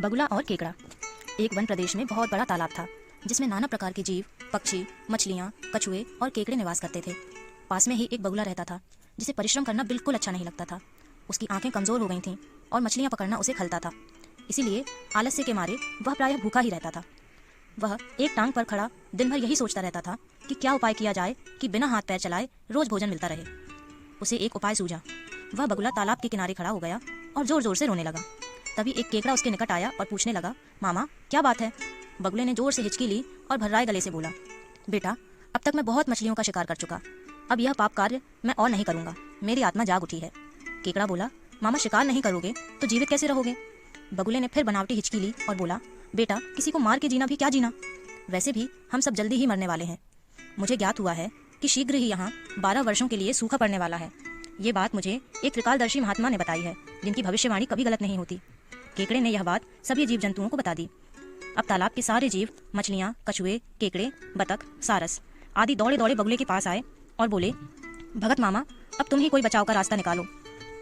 बगुला और केकड़ा। एक वन प्रदेश में बहुत बड़ा तालाब था जिसमें नाना प्रकार के जीव, पक्षी, मछलियाँ, कछुए और केकड़े निवास करते थे। पास में ही एक बगुला रहता था जिसे परिश्रम करना बिल्कुल अच्छा नहीं लगता था। उसकी आंखें कमज़ोर हो गई थीं और मछलियाँ पकड़ना उसे खलता था। इसीलिए आलस्य के मारे वह प्रायः भूखा ही रहता था। वह एक टांग पर खड़ा दिन भर यही सोचता रहता था कि क्या उपाय किया जाए कि बिना हाथ पैर चलाए रोज भोजन मिलता रहे। उसे एक उपाय सूझा। वह बगुला तालाब के किनारे खड़ा हो गया और जोर जोर से रोने लगा। तभी एक केकड़ा उसके निकट आया और पूछने लगा, मामा क्या बात है? बगुले ने जोर से हिचकी ली और भर्राए गले से बोला, बेटा अब तक मैं बहुत मछलियों का शिकार कर चुका, अब यह पाप कार्य मैं और नहीं करूँगा, मेरी आत्मा जाग उठी है। केकड़ा बोला, मामा शिकार नहीं करोगे तो जीवित कैसे रहोगे? बगुले ने फिर बनावटी हिचकी ली और बोला, बेटा किसी को मार के जीना भी क्या जीना, वैसे भी हम सब जल्दी ही मरने वाले हैं। मुझे ज्ञात हुआ है कि शीघ्र ही यहाँ 12 वर्षों के लिए सूखा पड़ने वाला है। ये बात मुझे एक त्रिकालदर्शी महात्मा ने बताई है जिनकी भविष्यवाणी कभी गलत नहीं होती। केकड़े ने यह बात सभी जीव जंतुओं को बता दी। अब तालाब के सारे जीव, मछलियाँ, कछुए, केकड़े, बतख, सारस आदि दौड़े दौड़े बगुले के पास आए और बोले, भगत मामा अब तुम ही कोई बचाव का रास्ता निकालो,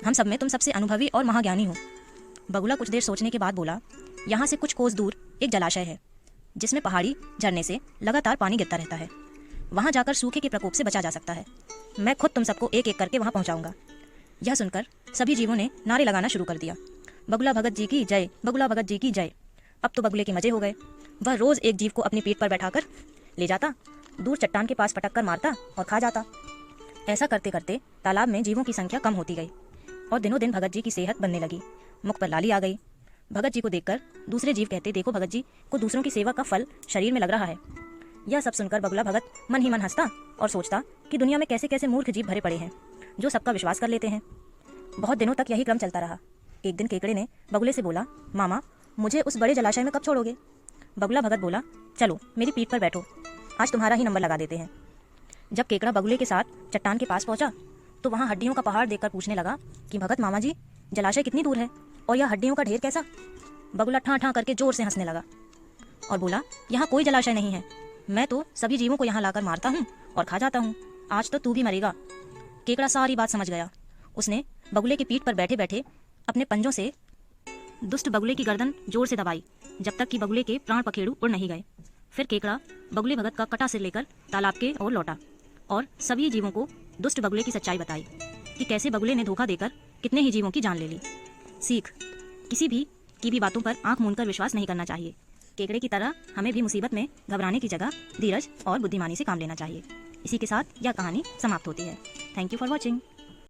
हम सब में तुम सबसे अनुभवी और महाज्ञानी हो। बगुला कुछ देर सोचने के बाद बोला, यहाँ से कुछ कोस दूर एक जलाशय है जिसमें पहाड़ी झरने से लगातार पानी गिरता रहता है। वहाँ जाकर सूखे के प्रकोप से बचा जा सकता है। मैं खुद तुम सबको एक एक करके वहाँ पहुँचाऊंगा। यह सुनकर सभी जीवों ने नारे लगाना शुरू कर दिया, बगुला भगत जी की जय, बगुला भगत जी की जय। अब तो बगुले के मजे हो गए। वह रोज एक जीव को अपनी पीठ पर बैठाकर ले जाता, दूर चट्टान के पास पटक कर मारता और खा जाता। ऐसा करते करते तालाब में जीवों की संख्या कम होती गई और दिनों दिन भगत जी की सेहत बनने लगी। मुख पर लाली आ गई। भगत जी को देखकर दूसरे जीव कहते, देखो भगत जी को दूसरों की सेवा का फल शरीर में लग रहा है। यह सब सुनकर बगुला भगत मन ही मन हंसता और सोचता कि दुनिया में कैसे कैसे मूर्ख जीव भरे पड़े हैं जो सबका विश्वास कर लेते हैं। बहुत दिनों तक यही क्रम चलता रहा। एक दिन केकड़े ने बगुले से बोला, मामा मुझे उस बड़े जलाशय में कब छोड़ोगे? बगुला भगत बोला, चलो मेरी पीठ पर बैठो, आज तुम्हारा ही नंबर लगा देते हैं। जब केकड़ा बगुले के साथ चट्टान के पास पहुंचा तो वहाँ हड्डियों का पहाड़ देखकर पूछने लगा कि भगत मामा जी जलाशय कितनी दूर है और यह हड्डियों का ढेर कैसा? बगुला ठां ठां करके जोर से हंसने लगा और बोला, यहाँ कोई जलाशय नहीं है, मैं तो सभी जीवों को यहाँ लाकर मारता हूँ और खा जाता हूँ, आज तो तू भी मरेगा। केकड़ा सारी बात समझ गया। उसने बगुले की पीठ पर बैठे बैठे अपने पंजों से दुष्ट बगुले की गर्दन जोर से दबाई जब तक कि बगुले के प्राण पखेरु उड़ नहीं गए। फिर केकड़ा बगुले भगत का कटा सिर लेकर तालाब के ओर लौटा और सभी जीवों को दुष्ट बगुले की सच्चाई बताई कि कैसे बगुले ने धोखा देकर कितने ही जीवों की जान ले ली। सीख, किसी भी की भी बातों पर आंख मूंदकर विश्वास नहीं करना चाहिए। केकड़े की तरह हमें भी मुसीबत में घबराने की जगह धीरज और बुद्धिमानी से काम लेना चाहिए। इसी के साथ यह कहानी समाप्त होती है। Thank you for watching.